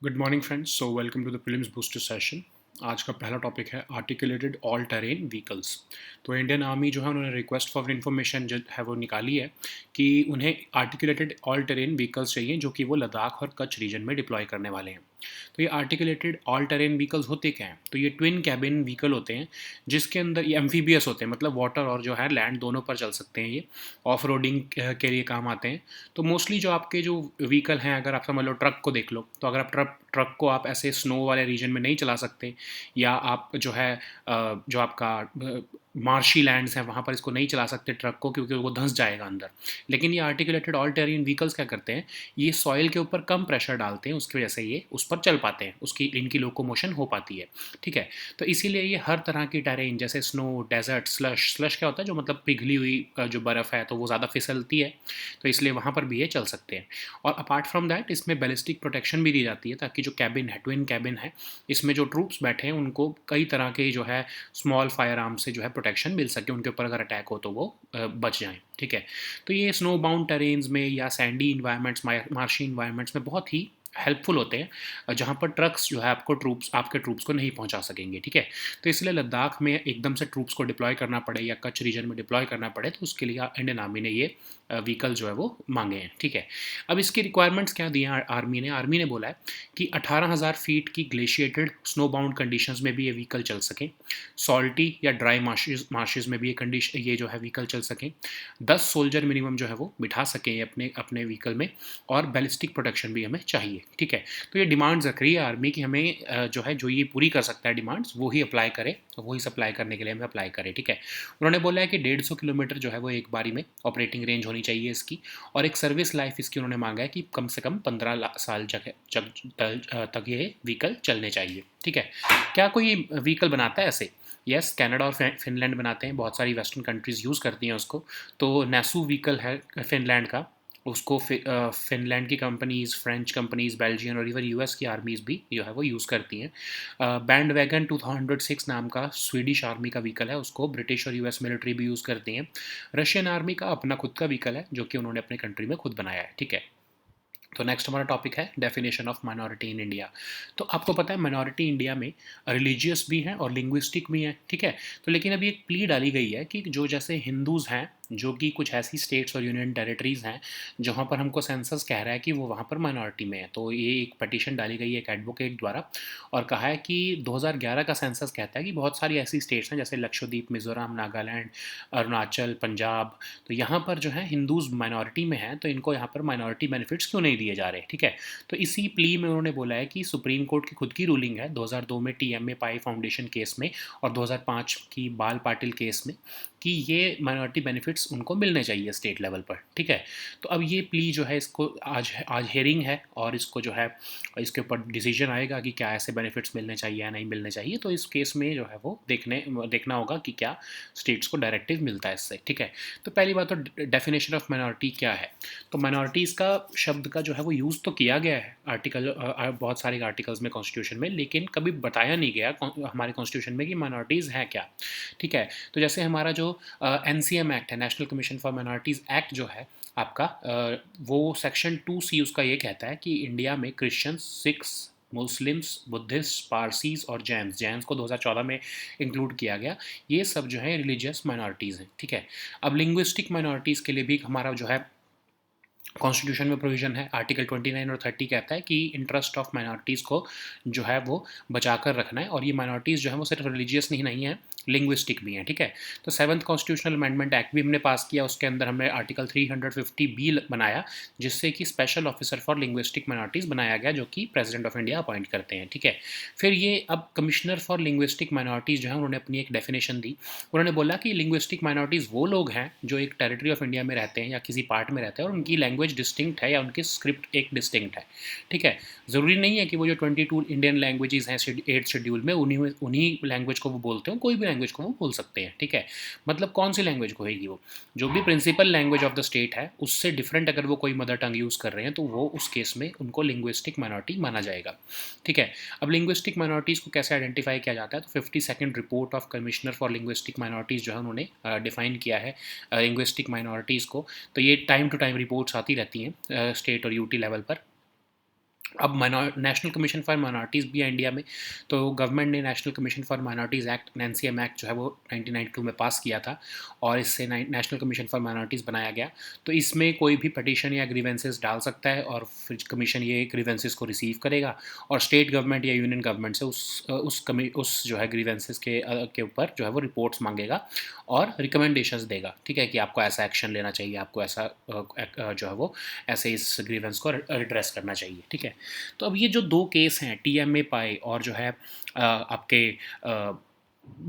Good morning friends. So welcome to the prelims booster session. आज का पहला topic है आर्टिकुलेटेड ऑल टेरेन व्हीकल्स। तो इंडियन आर्मी जो है उन्होंने रिक्वेस्ट फॉर इन्फॉर्मेशन जो है वो निकाली है कि उन्हें आर्टिकुलेटेड ऑल टेरेन व्हीकल्स चाहिए जो कि वो लद्दाख और कच्छ रीजन में डिप्लॉय करने वाले हैं। तो ये आर्टिकुलेटेड ऑल टेरेन व्हीकल्स होते क्या हैं? तो ये ट्विन कैबिन व्हीकल होते हैं जिसके अंदर ये एम्फीबियस होते हैं, मतलब वाटर और जो है लैंड दोनों पर चल सकते हैं। ये ऑफ रोडिंग के लिए काम आते हैं। तो मोस्टली जो आपके जो व्हीकल हैं, अगर आप समझ लो ट्रक को देख लो, तो अगर आप ट्रक को आप ऐसे स्नो वाले रीजन में नहीं चला सकते, या आप जो है जो आपका मार्शी लैंड्स हैं वहाँ पर इसको नहीं चला सकते ट्रक को, क्योंकि वो धंस जाएगा अंदर। लेकिन ये आर्टिकुलेटेड ऑल टेरेन व्हीकल्स क्या करते हैं, ये सॉइल के ऊपर कम प्रेशर डालते हैं, उसकी वजह से ये उस पर चल पाते हैं, उसकी इनकी लोकोमोशन हो पाती है। ठीक है। तो इसीलिए ये हर तरह की टेरेन, जैसे स्नो, डेजर्ट, स्लश क्या होता है, जो मतलब पिघली हुई जो बर्फ़ है तो वो ज़्यादा फिसलती है, तो इसलिए वहाँ पर भी ये चल सकते हैं। और अपार्ट फ्रॉम दैट इसमें बैलिस्टिक प्रोटेक्शन भी दी जाती है, ताकि जो कैबिन है, ट्विन कैबिन है, इसमें जो ट्रूप्स बैठे हैं उनको कई तरह के जो है स्मॉल फायर आर्म से जो है प्रोटेक्शन मिल सके, उनके ऊपर अगर अटैक हो तो वो बच जाएं। ठीक है। तो ये स्नो बाउंड टेरेन्स में या सैंडी इन्वायरमेंट्स, मार्शी इन्वायरमेंट्स में बहुत ही हेल्पफुल होते हैं, जहाँ पर ट्रक्स जो है आपके ट्रूप्स को नहीं पहुँचा सकेंगे। ठीक है। तो इसलिए लद्दाख में एकदम से ट्रूप्स को डिप्लॉय करना पड़े या कच्छ रीजन में डिप्लॉय करना पड़े, तो उसके लिए इंडियन आर्मी ने ये व्हीकल जो है वो मांगे हैं। ठीक है। अब इसकी रिक्वायरमेंट्स क्या दी हैं आर्मी ने बोला है कि 18,000 फीट की ग्लेशिएटेड स्नो बाउंड कंडीशंस में भी ये व्हीकल चल सकें, सॉल्टी या ड्राई मार्शेज में भी ये जो है व्हीकल चल सकें, 10 सोल्जर मिनिमम जो है वो बिठा सकें अपने अपने व्हीकल में, और बैलिस्टिक प्रोटेक्शन भी हमें चाहिए। ठीक है। तो ये डिमांड्स रख रही है आर्मी कि हमें जो है जो ये पूरी कर सकता है डिमांड्स, वो ही अप्लाई करे, वही सप्लाई करने के लिए हमें अप्लाई करें। ठीक है। उन्होंने बोला है कि 150 किलोमीटर जो है वो एक बारी में ऑपरेटिंग रेंज होनी चाहिए इसकी, और एक सर्विस लाइफ इसकी उन्होंने मांगा है कि कम से कम 15 साल तक ये व्हीकल चलने चाहिए। ठीक है। क्या कोई व्हीकल बनाता है ऐसे? यस, कनाडा और फिनलैंड बनाते हैं, बहुत सारी वेस्टर्न कंट्रीज़ यूज़ करती हैं उसको। तो नैसू व्हीकल है फिनलैंड का, उसको फिनलैंड की कंपनीज़, फ्रेंच कंपनीज़, बेल्जियम और इवन यूएस की आर्मीज़ भी जो है वो यूज़ करती हैं। बैंड वैगन 2006 नाम का स्वीडिश आर्मी का व्हीकल है, उसको ब्रिटिश और यूएस मिलिट्री भी यूज़ करती हैं। रशियन आर्मी का अपना खुद का व्हीकल है जो कि उन्होंने अपने कंट्री में खुद बनाया है। ठीक है। तो नेक्स्ट हमारा टॉपिक है definition of minority in India. तो आपको पता है माइनॉरिटी इंडिया में रिलीजियस भी हैं और लिंग्विस्टिक भी हैं। ठीक है। तो लेकिन अभी एक प्ली डाली गई है कि जो जैसे हिंदूज़ हैं, जो कि कुछ ऐसी स्टेट्स और यूनियन टेरिटरीज़ हैं जहाँ पर हमको सेंसस कह रहा है कि वो वहाँ पर माइनॉरिटी में है, तो ये एक पटिशन डाली गई है एक एडवोकेट द्वारा, और कहा है कि 2011 का सेंसस कहता है कि बहुत सारी ऐसी स्टेट्स हैं जैसे लक्षद्वीप, मिज़ोरम, नागालैंड, अरुणाचल, पंजाब, तो यहाँ पर जो है हिंदूज़ माइनॉरिटी में हैं, तो इनको यहाँ पर माइनॉरिटी बेनिफिट्स क्यों नहीं दिए जा रहे। ठीक है। तो इसी प्ली में उन्होंने बोला है कि सुप्रीम कोर्ट की खुद की रूलिंग है 2002 में टीएमए पाई फाउंडेशन केस में, और 2005 की बाल पाटिल केस में, कि ये माइनॉरिटी बेनिफिट्स उनको मिलने चाहिए स्टेट लेवल पर। ठीक है। तो अब ये प्ली जो है इसको आज आज हेयरिंग है, और इसको जो है इसके ऊपर डिसीजन आएगा कि क्या ऐसे बेनिफिट्स मिलने चाहिए या नहीं मिलने चाहिए। तो इस केस में जो है वो देखना होगा कि क्या स्टेट्स को डायरेक्टिव मिलता है इससे। ठीक है। तो पहली बात, तो डेफिनेशन ऑफ माइनॉरिटी क्या है? तो माइनॉरिटीज़ का शब्द का जो है वो यूज़ तो किया गया है बहुत सारे आर्टिकल्स में कॉन्स्टिट्यूशन में, लेकिन कभी बताया नहीं गया हमारे कॉन्स्टिट्यूशन में कि माइनॉरिटीज़ हैं क्या। ठीक है। तो जैसे हमारा जो एनसीएम एक्ट है, national commission for minorities act जो है आपका, वो सेक्शन 2C उसका ये कहता है कि इंडिया में Christians, Sikhs, Muslims, Buddhist, Parsis और जैन्स को 2014 में इंक्लूड किया गया। ये सब जो है रिलीजियस माइनॉरिटीज़ हैं। ठीक है। अब लिंग्विस्टिक माइनॉरिटीज़ के लिए भी हमारा जो है कॉन्स्टिट्यूशन में प्रोविजन है, आर्टिकल 29 और 30 कहता है कि इंटरेस्ट ऑफ माइनॉरिटीज़ को जो है वो बचाकर रखना है, और ये माइनॉरिटीज़ जो है वो सिर्फ रिलीजियस नहीं है, लिंग्विस्टिक भी हैं। ठीक है। तो 7th कॉन्स्टिट्यूशनल अमेंडमेंट एक्ट भी हमने पास किया, उसके अंदर हमने आर्टिकल 350B बनाया, जिससे कि special officer for linguistic minorities बनाया गया, जो कि प्रेसिडेंट ऑफ इंडिया अपॉइंट करते हैं। ठीक है। फिर ये अब कमिश्नर फॉर लिंग्विस्टिक माइनॉरिटीज़ जो है उन्होंने अपनी एक डेफिनेशन दी। उन्होंने बोला कि लिंग्विस्टिक माइनॉरिटीज़ वो लोग हैं जो एक टेरिटरी ऑफ इंडिया में रहते हैं या किसी पार्ट में रहते हैं, और उनकी लैंग्वेज डिस्टिंक्ट है या उनकी स्क्रिप्ट एक डिस्टिंक्ट है। ठीक है। ज़रूरी नहीं है कि वो जो 22 इंडियन लैंग्वेजेस हैं 8th शेड्यूल में उन्हीं लैंग्वेज को वो बोलते हो, कोई भी लैंग्वेज को वो बोल सकते हैं। ठीक है। मतलब कौन सी लैंग्वेज को होगी, वो जो भी principal language of the state है उससे डिफरेंट अगर वो कोई मदर टंग यूज़ कर रहे हैं, तो वो उस केस में उनको लिंग्विस्टिक माइनॉरिटी माना जाएगा। ठीक है। अब लिंग्विस्टिक माइनॉरिटीज़ को कैसे आइडेंटिफाई किया जाता है, तो 52nd report of commissioner for linguistic minorities जो है उन्होंने डिफाइन किया है लिंग्विस्टिक माइनॉरिटीज़ को। तो ये टाइम टू टाइम रिपोर्ट्स आती रहती हैं स्टेट और यूटी लेवल पर। अब नेशनल कमीशन फॉर माइनॉरिटीज़ भी है इंडिया में, तो गवर्नमेंट ने national commission for minorities act NCM act जो है वो 1992 में पास किया था, और इससे नेशनल कमीशन फॉर माइनॉरिटीज़ बनाया गया। तो इसमें कोई भी पटिशन या ग्रीवेंसेस डाल सकता है, और फिर कमीशन ये ग्रीवेंसेस को रिसीव करेगा और स्टेट गवर्नमेंट या यूनियन गवर्नमेंट से उस जो है ग्रीवेंसेस के ऊपर जो है वो रिपोर्ट्स मांगेगा और रिकमेंडेशंस देगा, ठीक है, कि आपको ऐसा एक्शन लेना चाहिए, आपको ऐसा जो है वो ऐसे इस ग्रीवेंस को एड्रेस करना चाहिए, ठीक है। तो अब ये जो दो केस हैं, टीएमए पाई और जो है आपके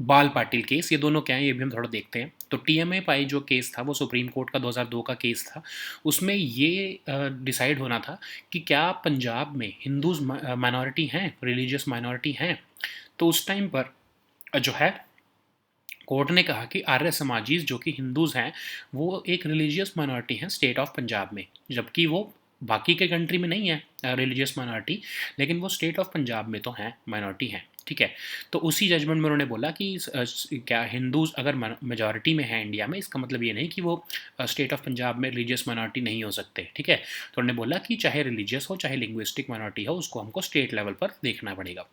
बाल पाटिल केस, ये दोनों क्या हैं ये भी हम थोड़ा देखते हैं। तो टीएमए पाई जो केस था वो सुप्रीम कोर्ट का 2002 का केस था। उसमें ये डिसाइड होना था कि क्या पंजाब में हिंदूज माइनॉरिटी हैं, रिलीजियस माइनॉरिटी हैं। तो उस टाइम पर जो है कोर्ट ने कहा कि आर्य समाजीज जो कि हिंदूज़ हैं वो एक रिलीजियस माइनॉरिटी हैं स्टेट ऑफ पंजाब में, जबकि वो बाकी के कंट्री में नहीं है रिलीजियस माइनॉरिटी, लेकिन वो स्टेट ऑफ पंजाब में तो हैं, माइनॉरिटी हैं, ठीक है। तो उसी जजमेंट में उन्होंने बोला कि क्या हिंदूज अगर मेजॉरिटी में हैं इंडिया में, इसका मतलब ये नहीं कि वो स्टेट ऑफ पंजाब में रिलीजियस माइनॉरिटी नहीं हो सकते, ठीक है। तो उन्होंने बोला कि चाहे रिलीजियस हो चाहे लिंग्विस्टिक माइनॉरिटी हो, उसको हमको स्टेट लेवल पर देखना पड़ेगा।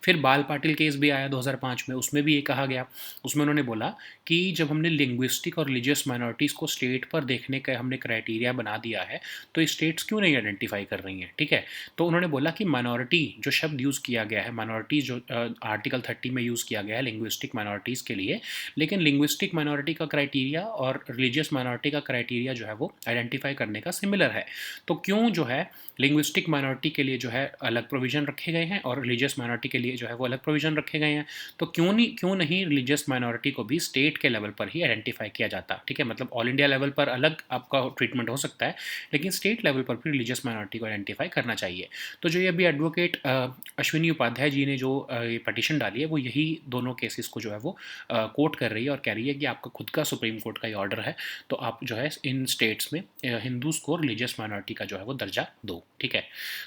फिर बाल पाटिल केस भी आया 2005 में, उसमें भी ये कहा गया, उसमें उन्होंने बोला कि जब हमने लिंग्विस्टिक और रिलीजियस माइनॉरिटीज़ को स्टेट पर देखने का हमने क्राइटेरिया बना दिया है, तो स्टेट्स क्यों नहीं आइडेंटिफाई कर रही हैं, ठीक है। तो उन्होंने बोला कि माइनॉरिटी जो शब्द यूज़ किया गया है, माइनॉरिटी जो आर्टिकल 30 में यूज़ किया गया है लिंग्विस्टिक माइनॉरिटीज़ के लिए, लेकिन लिंग्विस्टिक माइनॉरिटी का क्राइटेरिया और रिलीजियस माइनॉरिटी का क्राइटेरिया जो है वो आइडेंटिफाई करने का सिमिलर है। तो क्यों जो है लिंग्विस्टिक माइनॉरिटी के लिए जो है अलग प्रोविज़न रखे गए हैं और रिलीजियस माइनॉरिटी के लिए जो है वो अलग प्रोविज़न रखे गए हैं। तो क्यों नहीं रिलीजियस माइनॉरिटी को भी स्टेट के लेवल पर ही आइडेंटिफाई किया जाता, ठीक है। मतलब ऑल इंडिया लेवल पर अलग आपका ट्रीटमेंट हो सकता है, लेकिन स्टेट लेवल पर भी रिलीजियस माइनॉरिटी को आइडेंटिफाई करना चाहिए। तो जो ये अभी एडवोकेट अश्विनी उपाध्याय जी ने जो ये पटिशन डाली है, वो यही दोनों केसेस को जो है वो कोर्ट कर रही है और कह रही है कि आपका खुद का सुप्रीम कोर्ट का ये ऑर्डर है, तो आप जो है इन स्टेट्स में हिंदूज़ को रिलीजियस माइनॉरिटी का जो है वो दर्जा दो, ठीक है।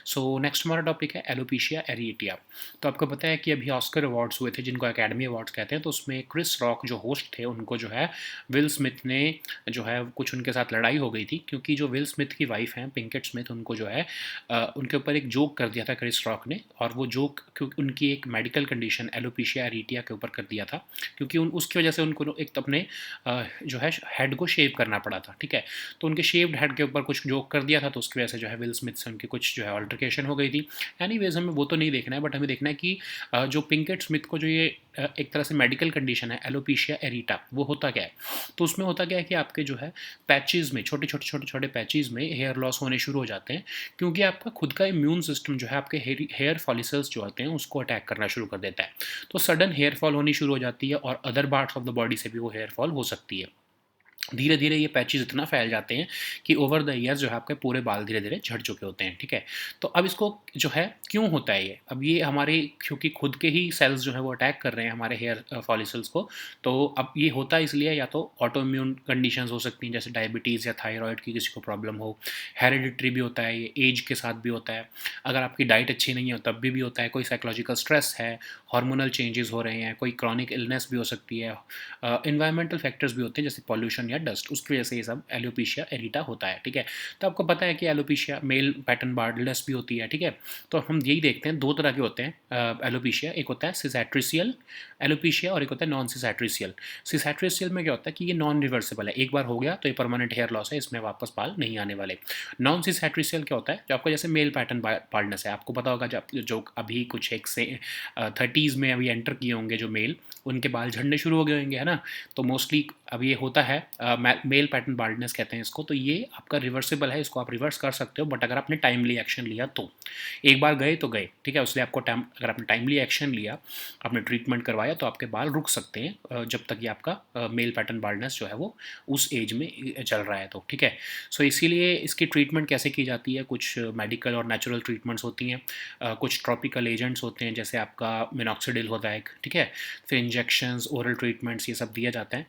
सो नेक्स्ट हमारा टॉपिक है एलोपेशिया एरिएटिया। तो आपको पता है कि अभी ऑस्कर अवार्ड्स हुए थे, जिनको एकेडमी अवार्ड्स कहते हैं, तो उसमें क्रिस रॉक जो होस्ट थे उनको जो है विल स्मिथ ने जो है कुछ उनके साथ लड़ाई हो गई थी, क्योंकि जो विल स्मिथ की वाइफ हैं पिंकेट स्मिथ, उनको जो है उनके ऊपर एक जोक कर दिया था क्रिस रॉक ने, और वो जोक क्योंकि उनकी एक मेडिकल कंडीशन एलोपेशिया एरिएटिया के ऊपर कर दिया था, क्योंकि उसकी वजह से उनको एक अपने जो है हेड को शेव करना पड़ा था, ठीक है। तो उनके शेव्ड हेड के ऊपर कुछ जोक कर दिया था, तो उसकी वजह से जो है विल स्मिथ से उनकी कुछ जो है अल्टरकेशन हो गई थी। एनीवेज हमें वो तो नहीं देखना है, बट हमें देखना है कि जो पिंकेट स्मिथ को जो ये एक तरह से मेडिकल कंडीशन है एलोपेशिया एरिटा, वो होता क्या है। तो उसमें होता क्या है कि आपके जो है पैचेज़ में छोटे पैचेज़ में हेयर लॉस होने शुरू हो जाते हैं, क्योंकि आपका खुद का इम्यून सिस्टम जो है आपके हेयर फॉलिकल्स जो होते हैं उसको अटैक करना शुरू कर देता है। तो सडन हेयर फॉल होनी शुरू हो जाती है, और other parts of the body से भी वो हेयर फॉल हो सकती है। धीरे धीरे ये पैचेस इतना फैल जाते हैं कि ओवर द ईयर्स जो है आपके पूरे बाल धीरे धीरे झड़ चुके होते हैं, ठीक है। तो अब इसको जो है क्यों होता है ये, अब ये हमारे क्योंकि खुद के ही सेल्स जो है वो अटैक कर रहे हैं हमारे हेयर फॉलिकल्स को। तो अब ये होता है इसलिए या तो ऑटो इम्यून कंडीशंस हो सकती हैं, जैसे डायबिटीज़ या थायराइड की किसी को प्रॉब्लम हो, हेरिडिटरी भी होता है, ये एज के साथ भी होता है, अगर आपकी डाइट अच्छी नहीं हो तब भी होता है, कोई साइकोलॉजिकल स्ट्रेस है, हार्मोनल चेंजेस हो रहे हैं, कोई क्रॉनिक इलनेस भी हो सकती है, इन्वायरमेंटल फैक्टर्स भी होते हैं जैसे पॉल्यूशन या डस्ट, उसकी वजह से ये सब एलोपेशिया एरिटा होता है, ठीक है। तो आपको पता है कि एलोपेशिया मेल पैटर्न बार्डलेस भी होती है, ठीक है। तो हम यही देखते हैं दो तरह के होते हैं एलोपेशिया, एक होता है सिसैट्रिशियल एलोपेशिया और एक होता है नॉन सिसैट्रिशियल। सिसैट्रिशियल में क्या होता है कि ये नॉन रिवर्सिबल है, एक बार हो गया तो ये परमानेंट हेयर लॉस है, इसमें वापस बाल नहीं आने वाले। नॉन सिसैट्रिशियल क्या होता है, जो आपका जैसे मेल पैटर्न बाल्डनेस है, आपको पता होगा जो अभी कुछ एक से 30s में अभी एंटर किए होंगे जो मेल, उनके बाल झड़ने शुरू हो गए होंगे, है ना। तो मोस्टली अब ये होता है मेल पैटर्न बाल्डनेस कहते हैं इसको। तो ये आपका रिवर्सिबल है, इसको आप रिवर्स कर सकते हो, बट अगर आपने टाइमली एक्शन लिया तो। एक बार गए तो गए, ठीक है, उसलिए आपको अगर आपने टाइमली एक्शन लिया, आपने ट्रीटमेंट करवाया, तो आपके बाल रुक सकते हैं जब तक ये आपका मेल पैटर्न बाल्डनेस जो है वो उस एज में चल रहा है, तो ठीक है। सो इसीलिए इसकी ट्रीटमेंट कैसे की जाती है, कुछ मेडिकल और नेचुरल ट्रीटमेंट्स होती हैं, कुछ ट्रॉपिकल एजेंट्स होते हैं, जैसे आपका मिनॉक्सिडिल होता है, ठीक है। फिर इंजेक्शंस, ओरल ट्रीटमेंट्स, ये सब दिया जाता है।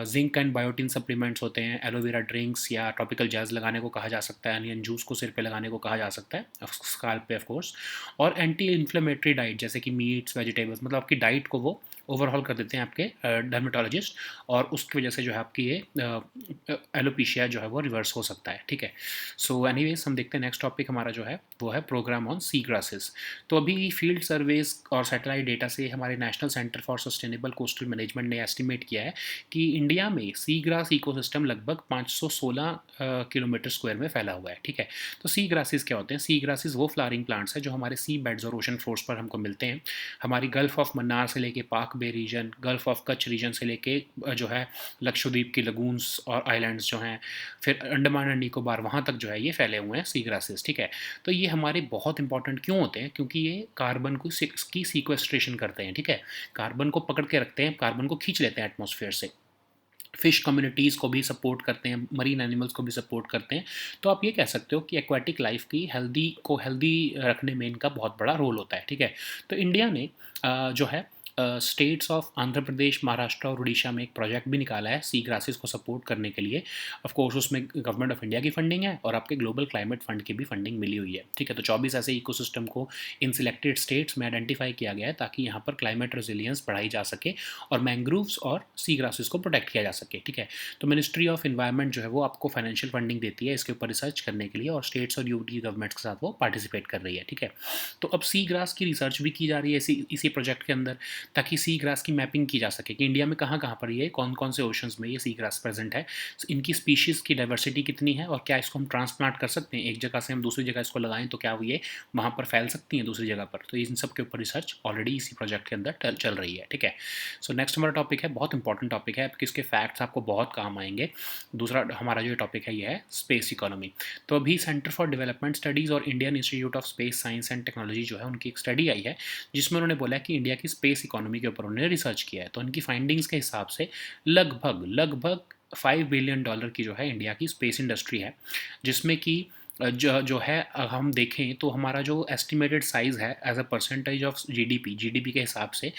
जिंक एंड बायोटिन सप्लीमेंट्स होते हैं, एलोवेरा ड्रिंक्स या टॉपिकल जेल्स लगाने को कहा जा सकता है, अनियन जूस को सिर पे लगाने को कहा जा सकता है, स्काल्प पे ऑफ कोर्स। और एंटी इन्फ्लेमेटरी डाइट जैसे कि मीट्स, वेजिटेबल्स, मतलब आपकी डाइट को वो ओवरहॉल कर देते हैं आपके डर्मेटोलॉजिस्ट, और उसकी वजह से जो है आपकी ये एलोपेशिया जो है वो रिवर्स हो सकता है, ठीक है। सो एनीवेज हम देखते हैं नेक्स्ट टॉपिक हमारा जो है वो है प्रोग्राम ऑन सी ग्रासेस। तो अभी फील्ड सर्वेज और सैटेलाइट डेटा से हमारे national centre for sustainable coastal management ने एस्टिमेट किया है कि इंडिया में सी ग्रास इकोसिस्टम लगभग 516 किलोमीटर स्क्वायर में फैला हुआ है, ठीक है। तो सी ग्रासेस क्या होते हैं? सी ग्रासेस वो फ्लावरिंग प्लांट्स हैं जो हमारे सी बेड्स और ओशन फ्लोर्स पर हमको मिलते हैं। हमारी गल्फ ऑफ मन्नार से लेके Palk bay region, gulf of Kutch region से लेके जो है लक्षद्वीप की लगून्स और आइलैंड्स जो हैं, फिर अंडमान एंड निकोबार, वहाँ तक जो है ये फैले हुए हैं सी ग्रासेस, ठीक है। तो ये हमारे बहुत इंपॉर्टेंट क्यों होते हैं? क्योंकि ये कार्बन को की सीक्वेस्ट्रेशन करते हैं, ठीक है। कार्बन को पकड़ के रखते हैं, कार्बन को खींच लेते हैं एटमॉस्फेयर से। फिश कम्युनिटीज़ को भी सपोर्ट करते हैं, मरीन एनिमल्स को भी सपोर्ट करते हैं। तो आप ये कह सकते हो कि एक्वाटिक लाइफ की हेल्दी रखने में इनका बहुत बड़ा रोल होता है, ठीक है। तो इंडिया ने जो है स्टेट्स ऑफ आंध्र प्रदेश, महाराष्ट्र और उड़ीसा में एक प्रोजेक्ट भी निकाला है सी ग्रासेस को सपोर्ट करने के लिए। ऑफ कोर्स उसमें गवर्नमेंट ऑफ इंडिया की फंडिंग है और आपके ग्लोबल क्लाइमेट फंड की भी फंडिंग मिली हुई है, ठीक है। तो 24 ऐसे इकोसिस्टम को इन सिलेक्टेड स्टेट्स में आइडेंटिफाई किया गया है ताकि यहाँ पर क्लाइमेट रेजिलियंस बढ़ाई जा सके और मैंग्रोव्स और सी ग्रासेस को प्रोटेक्ट किया जा सके, ठीक है। तो मिनिस्ट्री ऑफ इन्वायरमेंट जो है वो आपको फाइनेंशियल फंडिंग देती है इसके ऊपर रिसर्च करने के लिए, और स्टेट्स और यूटी गवर्नमेंट्स के साथ वो पार्टिसिपेट कर रही है, ठीक है। तो अब सी ग्रास की रिसर्च भी की जा रही है इसी प्रोजेक्ट के अंदर, ताकि सी ग्रास की मैपिंग की जा सके कि इंडिया में कहाँ कहाँ पर ये कौन कौन से ओशंस में ये सी ग्रास प्रेजेंट है, इनकी स्पीशीज़ की डाइवर्सिटी कितनी है, और क्या इसको हम ट्रांसप्लांट कर सकते हैं, एक जगह से हम दूसरी जगह इसको लगाएं तो क्या ये वहाँ पर फैल सकती हैं दूसरी जगह पर। तो इन सब के ऊपर रिसर्च ऑलरेडी इसी प्रोजेक्ट के अंदर चल रही है, ठीक है। सो नेक्स्ट हमारा टॉपिक है, बहुत इंपॉर्टेंट टॉपिक है, इसके फैक्ट्स आपको बहुत काम आएंगे। दूसरा हमारा जो टॉपिक है ये है स्पेस इकोनॉमी। तो अभी सेंटर फॉर डेवलपमेंट स्टडीज़ और Indian institute of space science and technology जो है उनकी एक स्टडी आई है जिसमें उन्होंने बोला कि इंडिया की स्पेस इकोनॉमी के ऊपर उन्होंने रिसर्च किया है। तो उनकी फाइंडिंग्स के हिसाब से लगभग $5 बिलियन की जो है इंडिया की स्पेस इंडस्ट्री है, जिसमें कि जो है हम देखें तो हमारा जो एस्टिमेटेड साइज़ है as a percentage of GDP के हिसाब से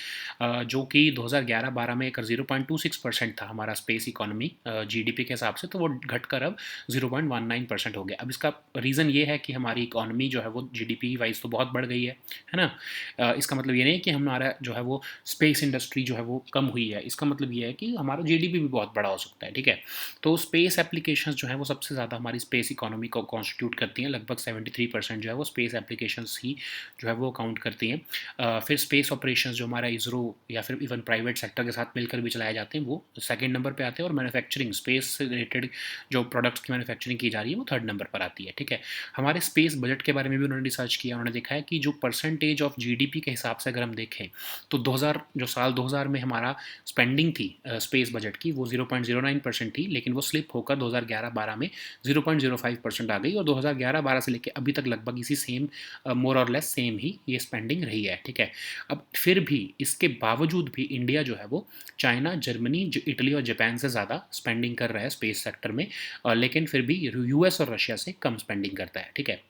जो कि 2011-12 में एक 0.26% था हमारा स्पेस इकोनॉमी जीडीपी के हिसाब से, तो वो घटकर अब 0.19% हो गया। अब इसका रीज़न ये है कि हमारी इकोनॉमी जो है वो जीडीपी वाइज तो बहुत बढ़ गई है ना। इसका मतलब ये नहीं है कि हमारा जो है वो स्पेस इंडस्ट्री जो है वो कम हुई है, इसका मतलब ये है कि हमारा जीडीपी भी बहुत बड़ा हो सकता है, ठीक है। तो स्पेस एप्लीकेशंस जो है वो सबसे ज़्यादा हमारी स्पेस इकोनॉमी को कॉन्स्टिट्यूट करती हैं, लगभग 73% जो है वो स्पेस एप्लीकेशंस ही जो है वो काउंट करती हैं। फिर स्पेस ऑपरेशंस जो हमारा इसरो या फिर इवन प्राइवेट सेक्टर के साथ मिलकर भी चलाए जाते हैं वो सेकंड नंबर पे आते हैं, और मैन्युफैक्चरिंग स्पेस से रिलेटेड जो प्रोडक्ट्स की मैन्युफैक्चरिंग की जा रही है वो थर्ड नंबर पर आती है, ठीक है। हमारे स्पेस बजट के बारे में भी उन्होंने रिसर्च किया, उन्होंने देखा है कि जो परसेंटेज ऑफ जीडीपी के हिसाब से अगर हम देखें तो 2000 में हमारा स्पेंडिंग थी स्पेस बजट की वो 0.09% थी, लेकिन वो स्लिप होकर 2011-12 में 0.05% आ गई, और 2011-12 से लेकर अभी तक लगभग इसी सेम मोर और लेस सेम ही ये स्पेंडिंग रही है, ठीक है। अब फिर भी इसके बावजूद भी इंडिया जो है वो चाइना, जर्मनी, इटली और जापान से ज़्यादा स्पेंडिंग कर रहा है स्पेस सेक्टर में, लेकिन फिर भी यूएस और रशिया से कम स्पेंडिंग करता है, ठीक है।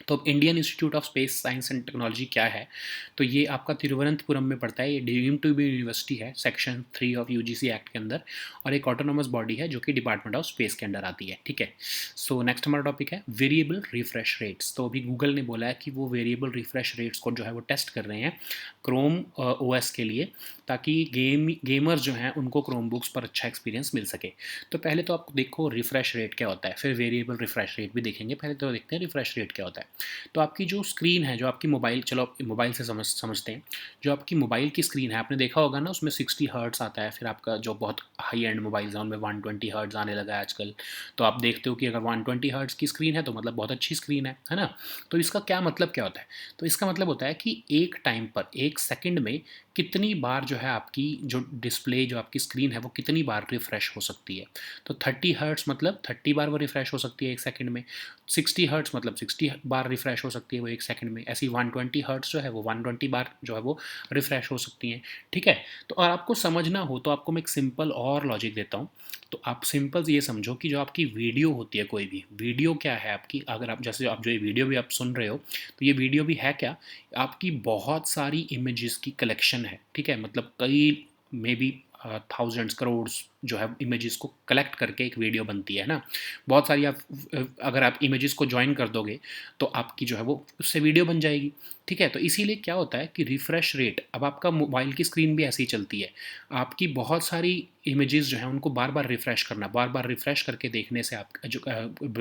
तो अब Indian institute of space science and technology क्या है? तो ये आपका तिरुवनंतपुरम में पड़ता है, ये डीम्ड टू बी यूनिवर्सिटी है सेक्शन 3 ऑफ यूजीसी एक्ट के अंदर, और एक ऑटोनोमस बॉडी है जो कि डिपार्टमेंट ऑफ स्पेस के अंडर आती है, ठीक है। सो नेक्स्ट हमारा टॉपिक है वेरिएबल रिफ्रेश रेट्स। तो अभी गूगल ने बोला है कि वो वेरिएबल रिफ्रेश रेट्स को जो है वो टेस्ट कर रहे हैं क्रोम ओएस के लिए, ताकि गेमर्स जो हैं उनको क्रोम बुक्स पर अच्छा एक्सपीरियंस मिल सके। तो पहले तो आप देखो रिफ्रेश रेट क्या होता है, फिर वेरिएबल रिफ्रेश रेट भी देखेंगे, पहले तो देखते हैं रिफ्रेश रेट क्या होता है। तो आपकी जो स्क्रीन है, जो आपकी मोबाइल, चलो मोबाइल से समझते हैं, जो आपकी मोबाइल की स्क्रीन है आपने देखा होगा ना, उसमें 60 हर्ट्स आता है, फिर आपका जो बहुत हाई एंड मोबाइल्स हैं उनमें 120 हर्ट्स आने लगा है आजकल। तो आप देखते हो कि अगर 120 हर्ट्स की स्क्रीन है तो मतलब बहुत अच्छी स्क्रीन है ना। तो इसका क्या मतलब क्या होता है? तो इसका मतलब होता है कि एक टाइम पर, एक सेकंड में कितनी बार जो है आपकी जो डिस्प्ले, जो आपकी स्क्रीन है वो कितनी बार रिफ्रेश हो सकती है। तो 30 हर्ट्स मतलब 30 बार वो रिफ्रेश हो सकती है एक सेकंड में, 60 हर्ट्स मतलब 60 बार रिफ्रेश हो सकती है वो एक सेकंड में, ऐसी 120 हर्ट्स जो है वो 120 बार जो है वो रिफ्रेश हो सकती हैं, ठीक है। तो और आपको समझना हो तो आपको मैं एक सिंपल और लॉजिक देता हूँ। तो आप सिंपल ये समझो कि जो आपकी वीडियो होती है, कोई भी वीडियो क्या है आपकी, अगर आप जैसे आप जो ये वीडियो भी आप सुन रहे हो तो ये वीडियो भी है क्या, आपकी बहुत सारी इमेजेस की कलेक्शन है, ठीक है। मतलब कई मे बी थाउजेंड्स, करोड़, जो है इमेजेस को कलेक्ट करके एक वीडियो बनती है ना, बहुत सारी आप अगर आप इमेजेस को ज्वाइन कर दोगे तो आपकी जो है वो उससे वीडियो बन जाएगी। ठीक है, तो इसीलिए क्या होता है कि रिफ्रेश रेट, अब आपका मोबाइल की स्क्रीन भी ऐसी ही चलती है, आपकी बहुत सारी इमेजेस जो हैं उनको बार बार रिफ़्रेश करना, बार बार रिफ़्रेश करके देखने से आप जो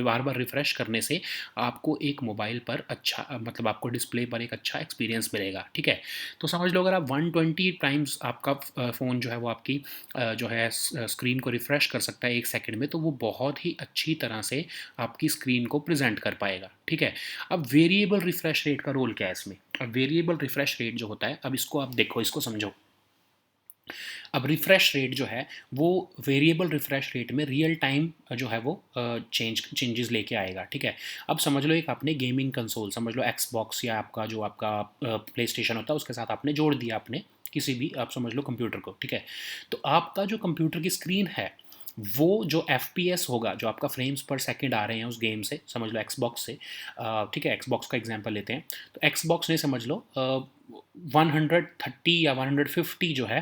बार बार रिफ़्रेश करने से आपको एक मोबाइल पर अच्छा मतलब आपको डिस्प्ले पर एक अच्छा एक्सपीरियंस मिलेगा। ठीक है, तो समझ लो अगर आप 120 टाइम्स आपका फ़ोन जो है वो आपकी जो है स्क्रीन को रिफ़्रेश कर सकता है 1 सेकंड में, तो वो बहुत ही अच्छी तरह से आपकी स्क्रीन को प्रेजेंट कर पाएगा। ठीक है, अब वेरिएबल रिफ़्रेश रेट का रोल क्या है इसमें? अब वेरिएबल रिफ़्रेश रेट जो होता है, अब इसको आप देखो, इसको समझो। अब रिफ़्रेश रेट जो है वो वेरिएबल रिफ़्रेश रेट में रियल टाइम जो है वो चेंजेस लेके आएगा। ठीक है, अब समझ लो एक आपने गेमिंग कंसोल, समझ लो एक्सबॉक्स या आपका जो आपका प्ले स्टेशन होता है उसके साथ आपने जोड़ दिया, आपने किसी भी आप समझ लो कंप्यूटर को। ठीक है, तो आपका जो कंप्यूटर की स्क्रीन है वो जो FPS होगा, जो आपका फ्रेम्स पर सेकंड आ रहे हैं उस गेम से, समझ लो एक्सबॉक्स से, ठीक है, एक्सबॉक्स का एग्जांपल लेते हैं, तो एक्सबॉक्स ने समझ लो 130 या 150 जो है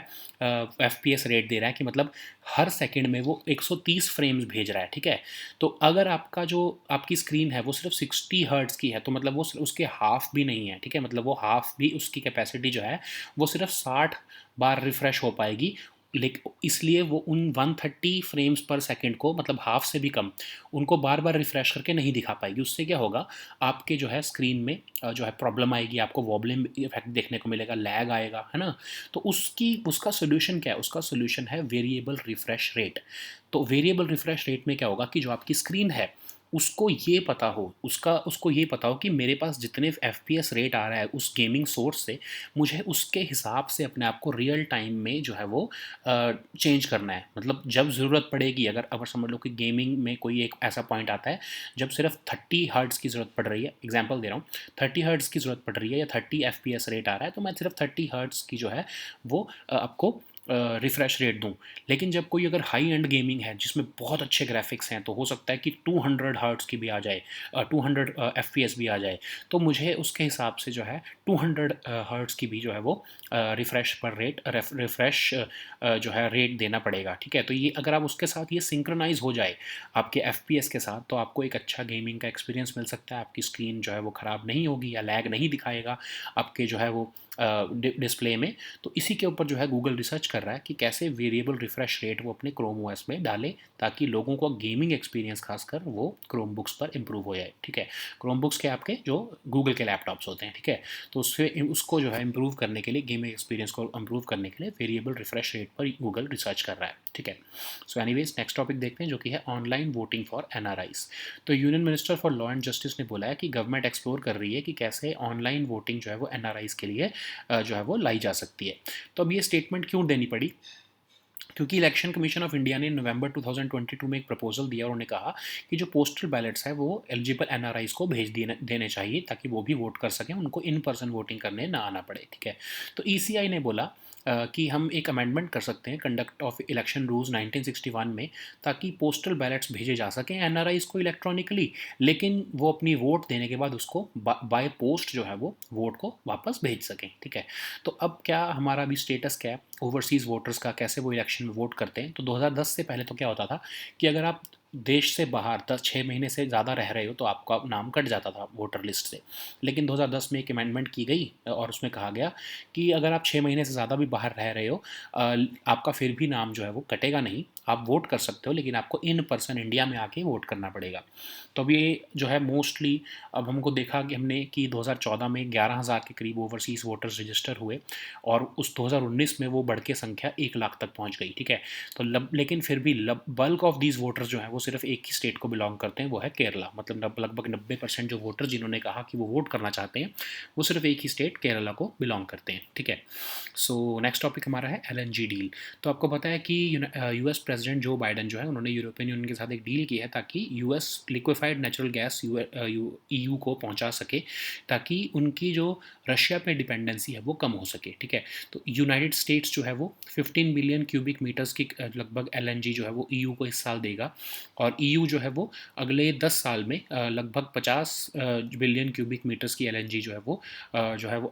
FPS रेट दे रहा है, कि मतलब हर सेकंड में वो 130 फ्रेम्स भेज रहा है। ठीक है, तो अगर आपका जो आपकी स्क्रीन है वो सिर्फ 60 हर्ट्ज़ की है, तो मतलब वो उसके हाफ भी नहीं है। ठीक है, मतलब वो हाफ भी, उसकी कैपेसिटी जो है वो सिर्फ 60 बार रिफ़्रेश हो पाएगी, लेकिन इसलिए वो उन 130 फ्रेम्स पर सेकंड को, मतलब हाफ से भी कम, उनको बार बार रिफ़्रेश करके नहीं दिखा पाएगी। उससे क्या होगा, आपके जो है स्क्रीन में जो है प्रॉब्लम आएगी, आपको वॉबलिंग इफेक्ट देखने को मिलेगा, लैग आएगा, है ना। तो उसका सोल्यूशन क्या है? उसका सोल्यूशन है वेरिएबल रिफ़्रेश रेट। तो वेरिएबल रिफ़्रेश रेट में क्या होगा कि जो आपकी स्क्रीन है उसको ये पता हो कि मेरे पास जितने FPS रेट आ रहा है उस गेमिंग सोर्स से, मुझे उसके हिसाब से अपने आप को रियल टाइम में जो है वो चेंज करना है। मतलब जब ज़रूरत पड़ेगी, अगर अगर समझ लो कि गेमिंग में कोई एक ऐसा पॉइंट आता है जब सिर्फ 30 हर्ट्ज़ की ज़रूरत पड़ रही है, एग्जांपल दे रहा हूँ, 30 हर्ट्ज़ की ज़रूरत पड़ रही है या 30 FPS रेट आ रहा है, तो मैं सिर्फ 30 हर्ट्ज़ की जो है वो आपको रिफ़्रेश रेट दूँ। लेकिन जब कोई अगर हाई एंड गेमिंग है जिसमें बहुत अच्छे ग्राफिक्स हैं, तो हो सकता है कि 200 हर्ट्ज़ की भी आ जाए, 200 FPS भी आ जाए, तो मुझे उसके हिसाब से जो है 200 हर्ट्ज़ की भी जो है वो रिफ़्रेश पर रेट रिफ़्रेश जो है रेट देना पड़ेगा। ठीक है, तो ये अगर आप उसके साथ ये सिंक्रोनाइज़ हो जाए आपके FPS के साथ, तो आपको एक अच्छा गेमिंग का एक्सपीरियंस मिल सकता है। आपकी स्क्रीन जो है वो ख़राब नहीं होगी या लैग नहीं दिखाएगा आपके जो है वो डिस्प्ले में। तो इसी के ऊपर जो है गूगल रिसर्च कर रहा है कि कैसे वेरिएबल रिफ़्रेश रेट वो अपने क्रोम ओएस में डाले, ताकि लोगों को गेमिंग एक्सपीरियंस खासकर वो क्रोम बुक्स पर इंप्रूव हो जाए। ठीक है, क्रोम बुक्स के आपके जो गूगल के लैपटॉप्स होते हैं। ठीक है, तो उससे उसको जो है इंप्रूव करने के लिए, गेमिंग एक्सपीरियंस को इंप्रूव करने के लिए वेरिएबल रिफ़्रेश रेट पर गूगल रिसर्च कर रहा है। ठीक है, सो एनीवेज नेक्स्ट टॉपिक देखते हैं जो कि है ऑनलाइन वोटिंग फॉर NRIs। तो union minister for law and justice ने बोला है कि गवर्नमेंट एक्सप्लोर कर रही है कि कैसे ऑनलाइन वोटिंग जो है वो NRIs के लिए जो है वो लाई जा सकती है। तो अब ये स्टेटमेंट क्यों देनी पड़ी? क्योंकि इलेक्शन कमीशन ऑफ इंडिया ने नवंबर 2022 में एक प्रपोजल दिया और उन्होंने कहा कि जो पोस्टल बैलेट्स है वो एलिजिबल NRIs को भेज देने चाहिए, ताकि वो भी वोट कर सकें, उनको इन पर्सन वोटिंग करने ना आना पड़े। ठीक है, तो ECI ने बोला कि हम एक अमेंडमेंट कर सकते हैं कंडक्ट ऑफ इलेक्शन रूल्स 1961 में, ताकि पोस्टल बैलेट्स भेजे जा सकें NRIs को इलेक्ट्रॉनिकली, लेकिन वो अपनी वोट देने के बाद उसको बाय पोस्ट जो है वो वोट को वापस भेज सकें। ठीक है, तो अब क्या हमारा अभी स्टेटस क्या है ओवरसीज़ वोटर्स का, कैसे वो इलेक्शन में वोट करते हैं? तो 2010 से पहले तो क्या होता था कि अगर आप देश से बाहर 6 महीने से ज़्यादा रह रहे हो तो आपका नाम कट जाता था वोटर लिस्ट से। लेकिन 2010 में एक अमेंडमेंट की गई और उसमें कहा गया कि अगर आप 6 महीने से ज़्यादा भी बाहर रह रहे हो, आपका फिर भी नाम जो है वो कटेगा नहीं, आप वोट कर सकते हो, लेकिन आपको इन पर्सन इंडिया में आके वोट करना पड़ेगा। तो अब ये जो है मोस्टली, अब हमको देखा कि हमने कि 2014 में 11,000 के करीब ओवरसीज़ वोटर्स रजिस्टर हुए और उस 2019 में वो बढ़ के संख्या 1 लाख तक पहुंच गई। ठीक है, तो लेकिन फिर भी बल्क ऑफ दीज वोटर्स जो है वो सिर्फ एक ही स्टेट को बिलोंग करते हैं, वो है केरला। मतलब लगभग 90% जो वोटर जिन्होंने कहा कि वो वोट करना चाहते हैं, वो सिर्फ एक ही स्टेट केरला को बिलोंग करते हैं। ठीक है, सो नेक्स्ट टॉपिक हमारा है LNG डील। तो आपको पता है कि US प्रेसिडेंट जो बाइडन जो है उन्होंने यूरोपियन यूनियन के साथ एक डील की है ताकि US liquefied natural gas EU को पहुंचा सके, ताकि उनकी जो रशिया पे डिपेंडेंसी है वो कम हो सके। ठीक है, तो यूनाइटेड स्टेट्स जो है वो 15 बिलियन क्यूबिक मीटर्स की लगभग LNG जो है वो EU को इस साल देगा, और ईयू जो है वो अगले 10 साल में लगभग 50 बिलियन क्यूबिक मीटर्स की एलएनजी जो है वो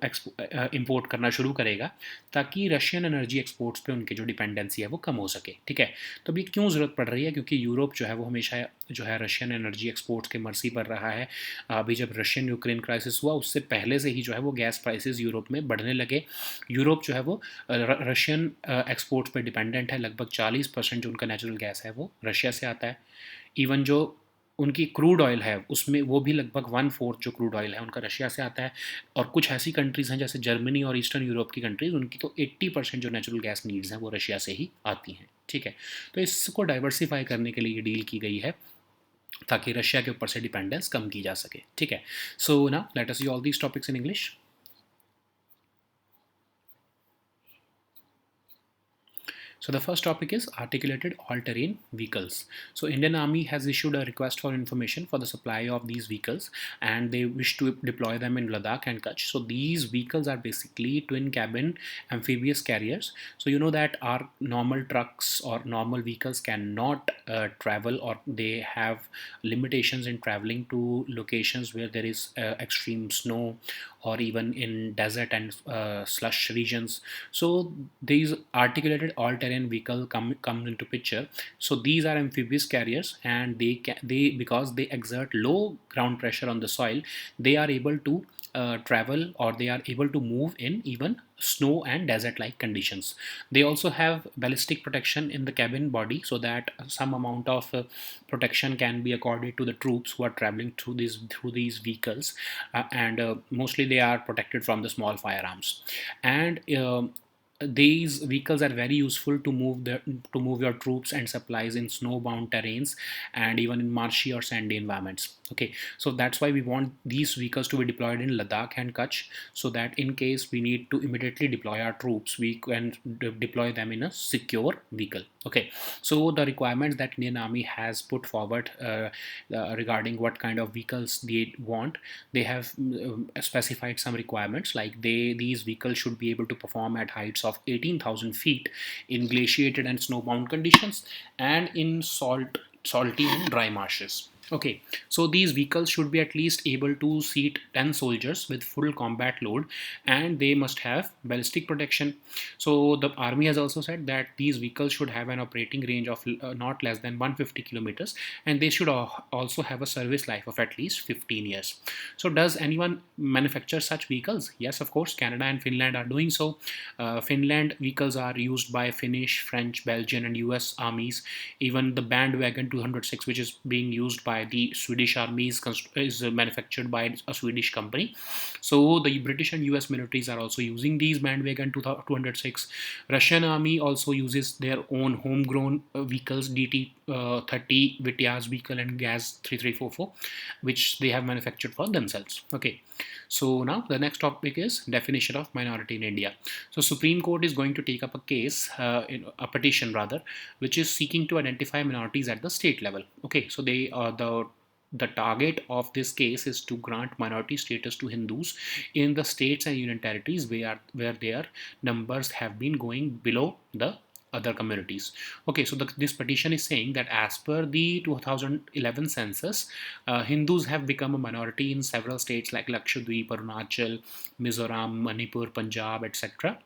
इंपोर्ट करना शुरू करेगा, ताकि रशियन एनर्जी एक्सपोर्ट्स पे उनकी जो डिपेंडेंसी है वो कम हो सके। ठीक है, तो अभी क्यों ज़रूरत पड़ रही है, क्योंकि यूरोप जो है वो हमेशा जो है रशियन एनर्जी एक्सपोर्ट्स के मर्सी पर रहा है। अभी जब रशियन यूक्रेन क्राइसिस हुआ उससे पहले से ही जो है वो गैस प्राइसेस यूरोप में बढ़ने लगे। यूरोप जो है वो रशियन एक्सपोर्ट्स पर डिपेंडेंट है। लगभग 40% जो उनका नेचुरल गैस है वो रशिया से आता है। इवन जो उनकी क्रूड ऑयल है उसमें वो भी लगभग 1/4 जो क्रूड ऑयल है उनका रशिया से आता है। और कुछ ऐसी कंट्रीज़ हैं जैसे जर्मनी और ईस्टर्न यूरोप की कंट्रीज़, उनकी तो 80% जो नेचुरल गैस नीड्स हैं वो रशिया से ही आती हैं। ठीक है, तो इसको डाइवर्सिफाई करने के लिए ये डील की गई है, ताकि रशिया के ऊपर से डिपेंडेंस कम की जा सके। ठीक है, so now let us see all these topics in English. So the first topic is articulated all-terrain vehicles. So Indian Army has issued a request for information for the supply of these vehicles, and they wish to deploy them in Ladakh and Kutch. So these vehicles are basically twin cabin amphibious carriers. So you know that our normal trucks or normal vehicles cannot travel, or they have limitations in traveling to locations where there is extreme snow, or even in desert and slush regions. So these articulated all-terrain vehicle come into picture. So these are amphibious carriers, and they because they exert low ground pressure on the soil, they are able to travel, or they are able to move in even snow and desert like conditions. They also have ballistic protection in the cabin body, so that some amount of protection can be accorded to the troops who are traveling through these vehicles, and mostly they are protected from the small firearms. And these vehicles are very useful to move your troops and supplies in snowbound terrains, and even in marshy or sandy environments. Okay, so that's why we want these vehicles to be deployed in Ladakh and Kutch, so that in case we need to immediately deploy our troops, we can deploy them in a secure vehicle. Okay, so the requirements that Indian Army has put forward regarding what kind of vehicles they want, they have specified some requirements, like these vehicles should be able to perform at heights of 18,000 feet in glaciated and snowbound conditions, and in salty and dry marshes. Okay, so these vehicles should be at least able to seat 10 soldiers with full combat load, and they must have ballistic protection. So the army has also said that these vehicles should have an operating range of not less than 150 kilometers, and they should also have a service life of at least 15 years. So does anyone manufacture such vehicles? Yes, of course, Canada and Finland are doing so. Finland vehicles are used by Finnish, French, Belgian, and US armies. Even the bandwagon 206, which is being used by the Swedish army, is manufactured by a Swedish company. So the British and US militaries are also using these bandwagon 206. Russian army also uses their own homegrown vehicles, DT-30 Vityaz vehicle and Gaz 3344, which they have manufactured for themselves. Okay, so now the next topic is definition of minority in India. So Supreme Court is going to take up a case, a petition rather, which is seeking to identify minorities at the state level. Okay, so the target of this case is to grant minority status to Hindus in the states and union territories where their numbers have been going below the other communities. Okay, so this petition is saying that as per the 2011 census, Hindus have become a minority in several states like Lakshadweep, Arunachal, Mizoram, Manipur, Punjab, etc.,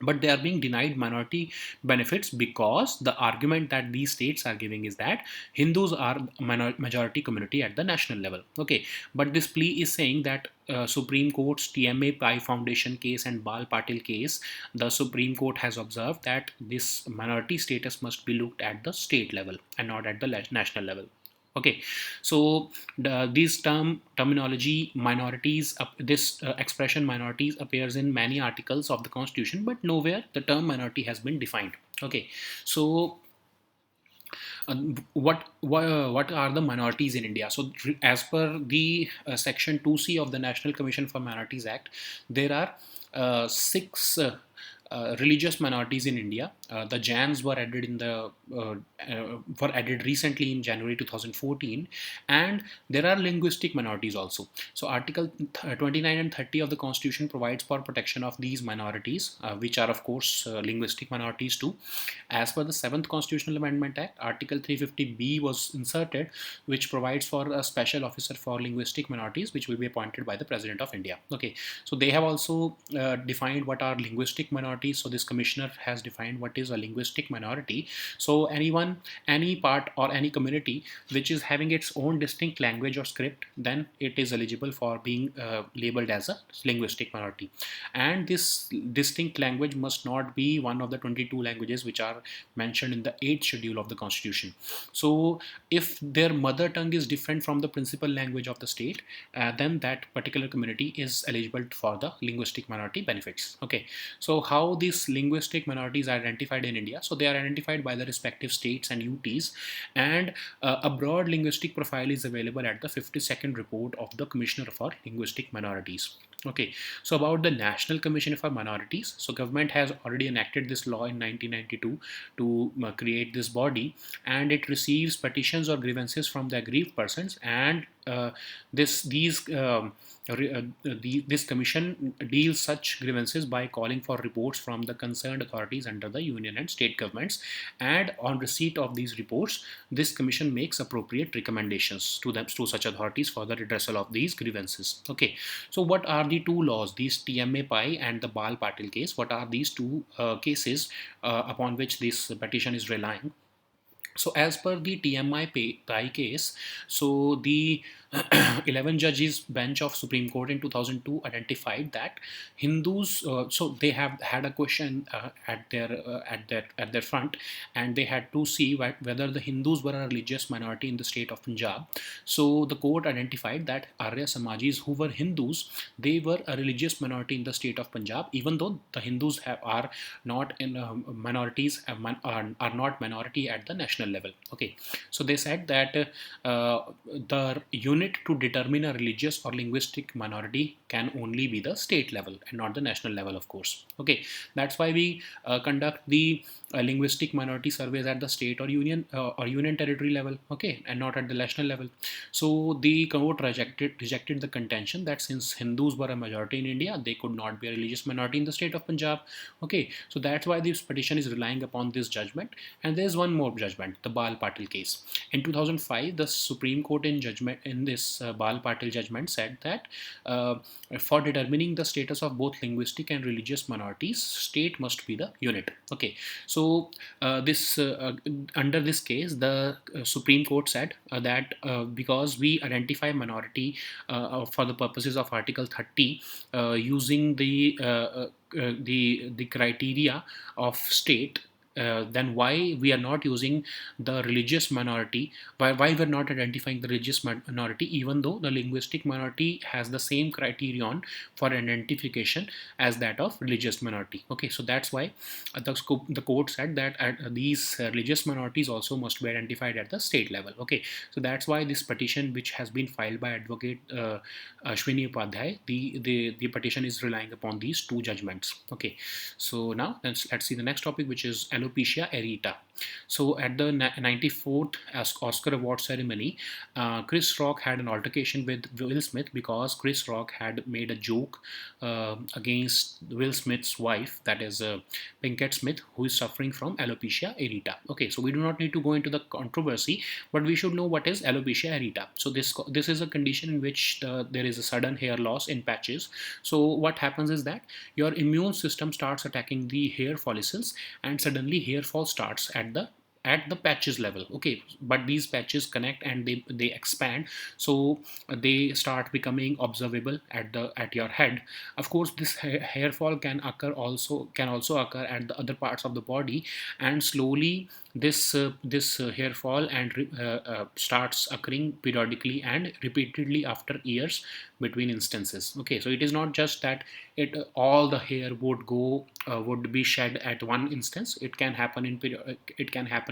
but they are being denied minority benefits because the argument that these states are giving is that Hindus are majority community at the national level. Okay, but this plea is saying that Supreme Court's TMA Pai Foundation case and Bal Patil case, the Supreme Court has observed that this minority status must be looked at the state level and not at the national level. Okay, so this terminology minorities, this expression minorities appears in many articles of the Constitution, but nowhere the term minority has been defined. Okay, so uh, what are the minorities in India? So as per the section 2C of the National Commission for Minorities Act, there are six religious minorities in India, The jams were added were added recently in January 2014, and there are linguistic minorities also. So Article 29 and 30 of the Constitution provides for protection of these minorities, which are of course linguistic minorities too. As per the 7th Constitutional Amendment Act, Article 350B was inserted, which provides for a special officer for linguistic minorities, which will be appointed by the President of India. Okay, so they have also defined what are linguistic minorities. So this commissioner has defined what is a linguistic minority. So anyone, any part or any community which is having its own distinct language or script, then it is eligible for being labeled as a linguistic minority. And this distinct language must not be one of the 22 languages which are mentioned in the 8th schedule of the Constitution. So if their mother tongue is different from the principal language of the state, then that particular community is eligible for the linguistic minority benefits. Okay, so how these linguistic minorities are identified in India? So they are identified by the respective states and UTs, and a broad linguistic profile is available at the 52nd report of the Commissioner for Linguistic Minorities. Okay, so about the National Commission for Minorities, so government has already enacted this law in 1992 to create this body, and it receives petitions or grievances from the aggrieved persons, and this commission deals such grievances by calling for reports from the concerned authorities under the union and state governments, and on receipt of these reports, this commission makes appropriate recommendations to such authorities for the redressal of these grievances. Okay, so what are the two laws, these TMA Pai and the Bal Patil case? What are these two cases upon which this petition is relying? So as per the TMI Pai case, so the 11 judges bench of Supreme Court in 2002 identified that Hindus, so they have had a question at their front, and they had to see whether the Hindus were a religious minority in the state of Punjab. So the court identified that Arya Samajis who were Hindus, they were a religious minority in the state of Punjab, even though the Hindus are not in minorities, are not minority at the national level. Okay, so they said that the unit to determine a religious or linguistic minority can only be the state level and not the national level, of course. Okay, that's why we conduct the linguistic minority surveys at the state or union territory level. Okay, and not at the national level. So the court rejected the contention that since Hindus were a majority in India, they could not be a religious minority in the state of Punjab. Okay, so that's why this petition is relying upon this judgment. And there's one more judgment, the Bal Patil case. In 2005, the Supreme Court in this Bal Patil judgment said that for determining the status of both linguistic and religious minorities, state must be the unit. Okay, so this under this case, the Supreme Court said that because we identify minority for the purposes of Article 30 using the criteria of state, then why we are not using the religious minority, why we're not identifying the religious minority, even though the linguistic minority has the same criterion for identification as that of religious minority. Okay, so that's why the court said that these religious minorities also must be identified at the state level. Okay, so that's why this petition, which has been filed by Advocate Ashwini Upadhyay, the petition is relying upon these two judgments. Okay, so now let's see the next topic, which is alopecia areata. So at the 94th Oscar Award ceremony, Chris Rock had an altercation with Will Smith because Chris Rock had made a joke against Will Smith's wife, that is Pinkett Smith, who is suffering from alopecia areata. Okay, so we do not need to go into the controversy, but we should know what is alopecia areata. So this is a condition in which there is a sudden hair loss in patches. So what happens is that your immune system starts attacking the hair follicles, and suddenly hair fall starts at the patches level. Okay, but these patches connect and they expand, so they start becoming observable at your head. Of course, this hair fall can also occur at the other parts of the body, and slowly this hair fall starts occurring periodically and repeatedly after years between instances. Okay, so it is not just that all the hair would be shed at one instance. It can happen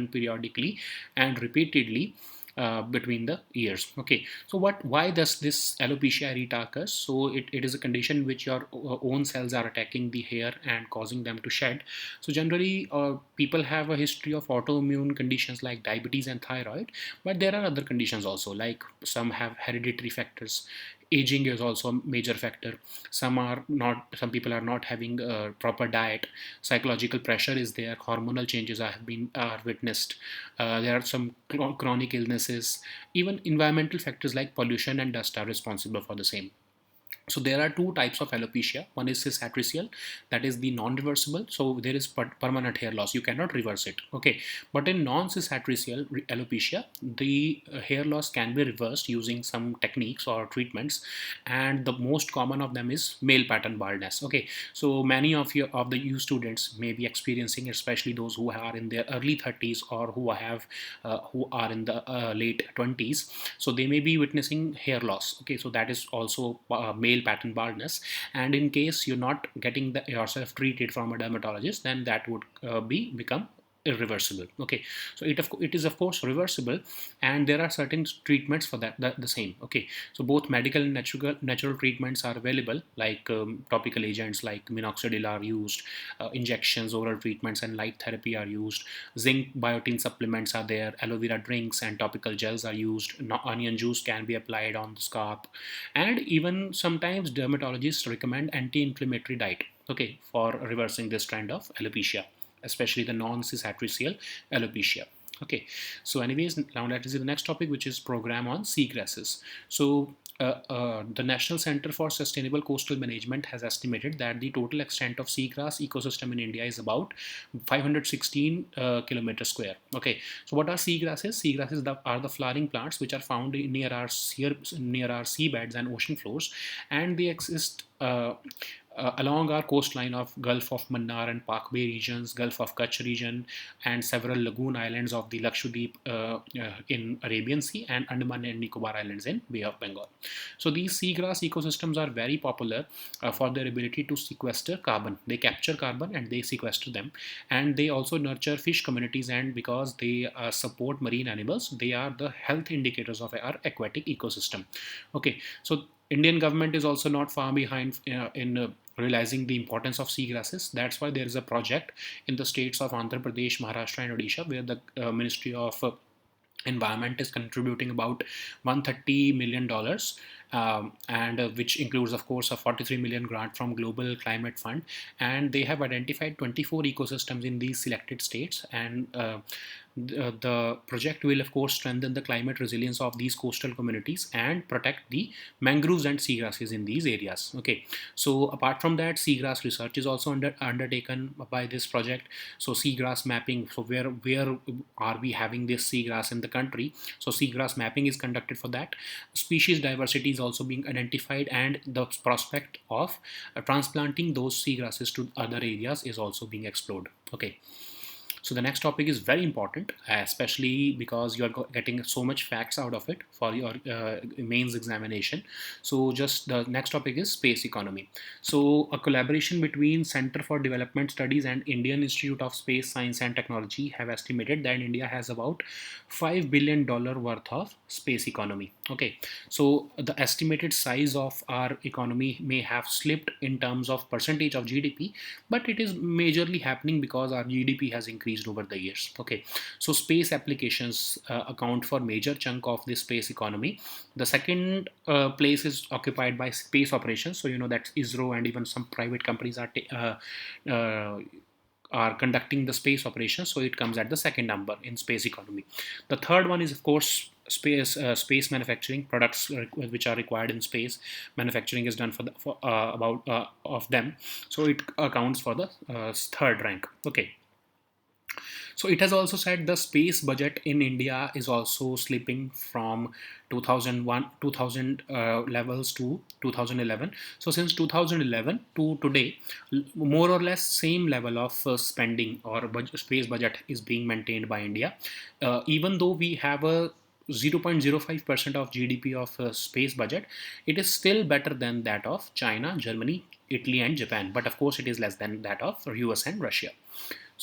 periodically and repeatedly, between the years. Okay, so why does this alopecia areata occurs? So it is a condition which your own cells are attacking the hair and causing them to shed. So generally, people have a history of autoimmune conditions like diabetes and thyroid, but there are other conditions also, like some have hereditary factors. Aging is also a major factor. Some people are not having a proper diet. Psychological pressure is there. Hormonal changes are witnessed. There are some chronic illnesses. Even environmental factors like pollution and dust are responsible for the same. So there are two types of alopecia. One is cicatricial, that is the non-reversible. So there is permanent hair loss. You cannot reverse it. Okay, but in non-cicatricial alopecia, the hair loss can be reversed using some techniques or treatments, and the most common of them is male pattern baldness. Okay, so many of the you students may be experiencing, especially those who are in their early 30s or who are in the late 20s. So they may be witnessing hair loss. Okay, so that is also male pattern baldness, and in case you're not getting yourself treated from a dermatologist, then that would become irreversible. Okay, so it is of course reversible, and there are certain treatments for that, the same. Okay, so both medical and natural treatments are available, like topical agents like minoxidil are used, injections, oral treatments, and light therapy are used. Zinc biotin supplements are there, aloe vera drinks and topical gels are used. Onion juice can be applied on the scalp, and even sometimes dermatologists recommend anti-inflammatory diet, okay, for reversing this trend of alopecia, especially the non-cicatricial alopecia. Okay, so anyways, now let us see the next topic, which is program on seagrasses. So the National Center for Sustainable Coastal Management has estimated that the total extent of seagrass ecosystem in India is about 516 kilometers square. Okay, so what are seagrasses? Seagrasses are the flowering plants which are found near our seabeds and ocean floors, and they exist along our coastline of Gulf of Mannar and Pak Bay regions, Gulf of Kutch region, and several lagoon islands of the Lakshadweep in Arabian Sea, and Andaman and Nicobar Islands in Bay of Bengal. So these seagrass ecosystems are very popular for their ability to sequester carbon. They capture carbon and they sequester them, and they also nurture fish communities. And because they support marine animals, they are the health indicators of our aquatic ecosystem. Okay, so Indian government is also not far behind in realizing the importance of seagrasses. That's why there is a project in the states of Andhra Pradesh, Maharashtra, and Odisha, where the Ministry of Environment is contributing about $130 million, and which includes, of course, a 43 million grant from Global Climate Fund. And they have identified 24 ecosystems in these selected states, and the project will of course strengthen the climate resilience of these coastal communities and protect the mangroves and seagrasses in these areas. Okay, so apart from that, seagrass research is also undertaken by this project. So seagrass mapping, so where are we having this seagrass in the country? So seagrass mapping is conducted for that. Species diversity is also being identified, and the prospect of transplanting those seagrasses to other areas is also being explored. Okay, so the next topic is very important, especially because you are getting so much facts out of it for your mains examination. So just the next topic is space economy. So a collaboration between Center for Development Studies and Indian Institute of Space Science and Technology have estimated that India has about $5 billion worth of space economy. Okay, so the estimated size of our economy may have slipped in terms of percentage of GDP, but it is majorly happening because our GDP has increased over the years. Okay, so space applications account for major chunk of this space economy. The second place is occupied by space operations. So you know that ISRO and even some private companies are conducting the space operations, so it comes at the second number in space economy. The third one is of course space manufacturing. Products which are required in space manufacturing is done for about of them, so it accounts for the third rank. Okay, so it has also said the space budget in India is also slipping from 2000 levels to 2011. So since 2011 to today, more or less same level of spending or space budget is being maintained by India, even though we have a 0.05% of GDP of space budget. It is still better than that of China, Germany, Italy, and Japan, but of course it is less than that of US and Russia.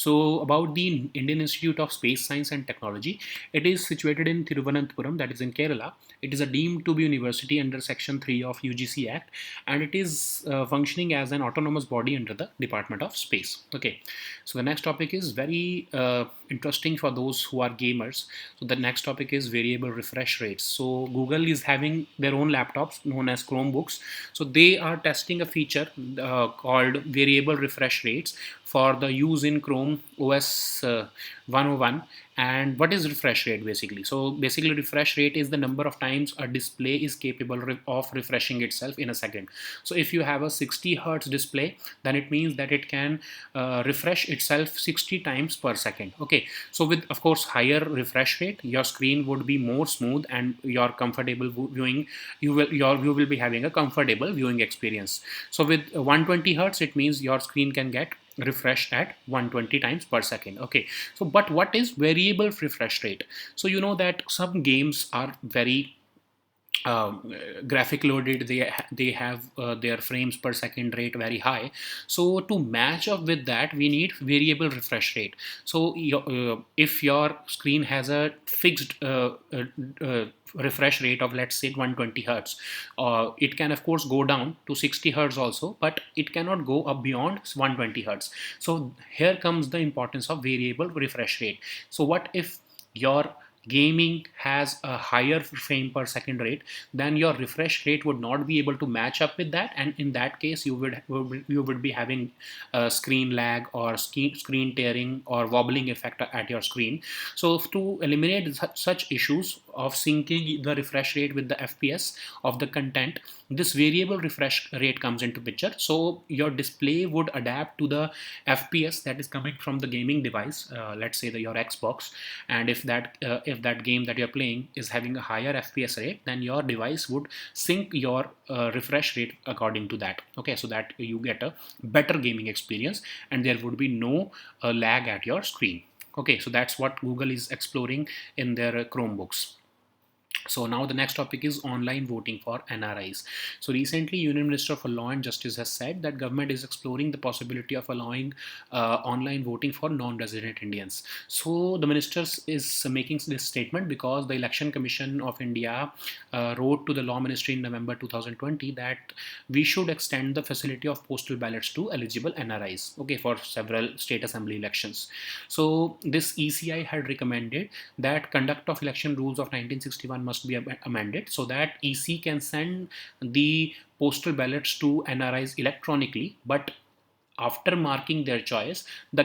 So about the Indian Institute of Space Science and Technology, it is situated in Thiruvananthapuram, that is in Kerala. It is a deemed to be university under Section 3 of UGC Act, and it is functioning as an autonomous body under the Department of Space. Okay, so the next topic is very interesting for those who are gamers. So the next topic is variable refresh rates. So Google is having their own laptops known as Chromebooks. So they are testing a feature called variable refresh rates for the use in Chrome OS 101. And what is refresh rate basically? So basically refresh rate is the number of times a display is capable of refreshing itself in a second. So if you have a 60 hertz display, then it means that it can refresh itself 60 times per second. Okay, so with of course higher refresh rate, your screen would be more smooth and your comfortable viewing, you will be having a comfortable viewing experience. So with 120 hertz, it means your screen can get refreshed at 120 times per second. Okay, so but what is variable refresh rate? So you know that some games are very graphic loaded. They have their frames per second rate very high. So to match up with that, we need variable refresh rate. So if your screen has a fixed refresh rate of, let's say, 120 hertz, it can of course go down to 60 hertz also, but it cannot go up beyond 120 hertz. So here comes the importance of variable refresh rate. So what if your gaming has a higher frame per second rate, then your refresh rate would not be able to match up with that, and in that case you would be having screen lag or screen tearing or wobbling effect at your screen. So to eliminate such issues of syncing the refresh rate with the FPS of the content, this variable refresh rate comes into picture. So your display would adapt to the FPS that is coming from the gaming device, let's say your Xbox. And if that game that you're playing is having a higher FPS rate, then your device would sync your refresh rate according to that. Okay, so that you get a better gaming experience and there would be no lag at your screen. Okay, so that's what Google is exploring in their Chromebooks. So now the next topic is online voting for NRIs. So recently, Union Minister for Law and Justice has said that government is exploring the possibility of allowing online voting for non-resident Indians. So the minister is making this statement because the Election Commission of India wrote to the Law Ministry in November 2020 that we should extend the facility of postal ballots to eligible NRIs, okay, for several state assembly elections. So this ECI had recommended that conduct of election rules of 1961 must be amended so that EC can send the postal ballots to NRIs electronically, but after marking their choice, the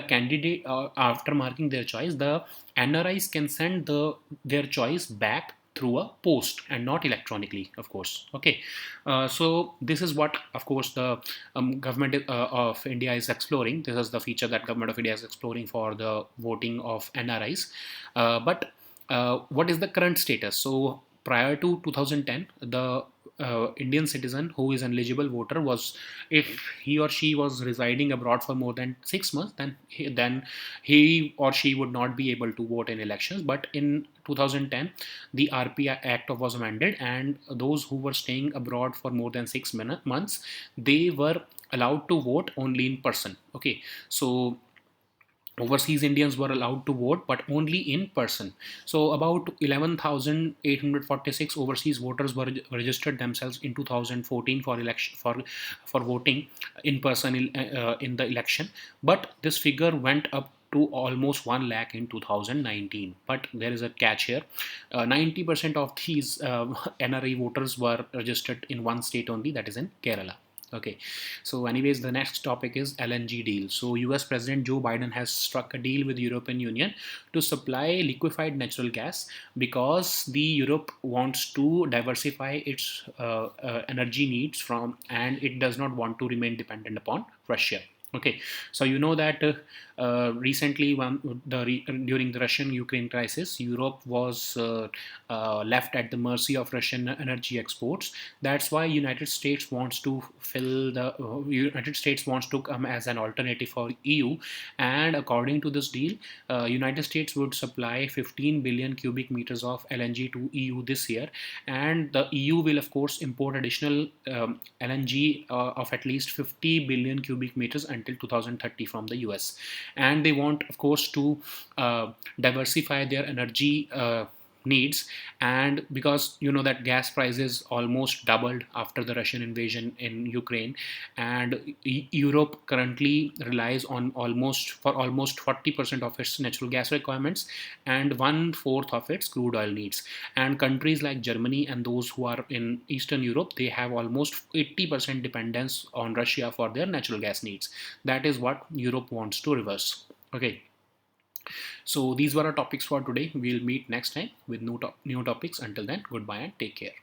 NRIs can send their choice back through a post and not electronically, of course. Okay, so this is what, of course, the government of India is exploring. This is the feature that government of India is exploring for the voting of NRIs. But what is the current status? So prior to 2010, the Indian citizen who is an eligible voter was, if he or she was residing abroad for more than 6 months, then he or she would not be able to vote in elections. But in 2010, the RP Act was amended, and those who were staying abroad for more than 6 months, they were allowed to vote only in person. Okay, so overseas Indians were allowed to vote, but only in person. So about 11,846 overseas voters were registered themselves in 2014 for election for voting in person in the election. But this figure went up to almost 1 lakh in 2019. But there is a catch here. 90% of these NRI voters were registered in one state only, that is in Kerala. Okay, so anyways, the next topic is LNG deal. So US President Joe Biden has struck a deal with the European Union to supply liquefied natural gas because the Europe wants to diversify its energy needs from, and it does not want to remain dependent upon Russia. Okay, so you know that recently, during the Russian-Ukraine crisis, Europe was left at the mercy of Russian energy exports. That's why United States wants to United States wants to come as an alternative for EU, and according to this deal, United States would supply 15 billion cubic meters of LNG to EU this year, and the EU will of course import additional LNG of at least 50 billion cubic meters until until 2030 from the US. And they want, of course, to diversify their energy needs. And because you know that gas prices almost doubled after the Russian invasion in Ukraine, and Europe currently relies on almost 40% of its natural gas requirements and one fourth of its crude oil needs. And countries like Germany and those who are in Eastern Europe, they have almost 80% dependence on Russia for their natural gas needs. That is what Europe wants to reverse. Okay, so these were our topics for today. We'll meet next time with new topics. Until then, goodbye and take care.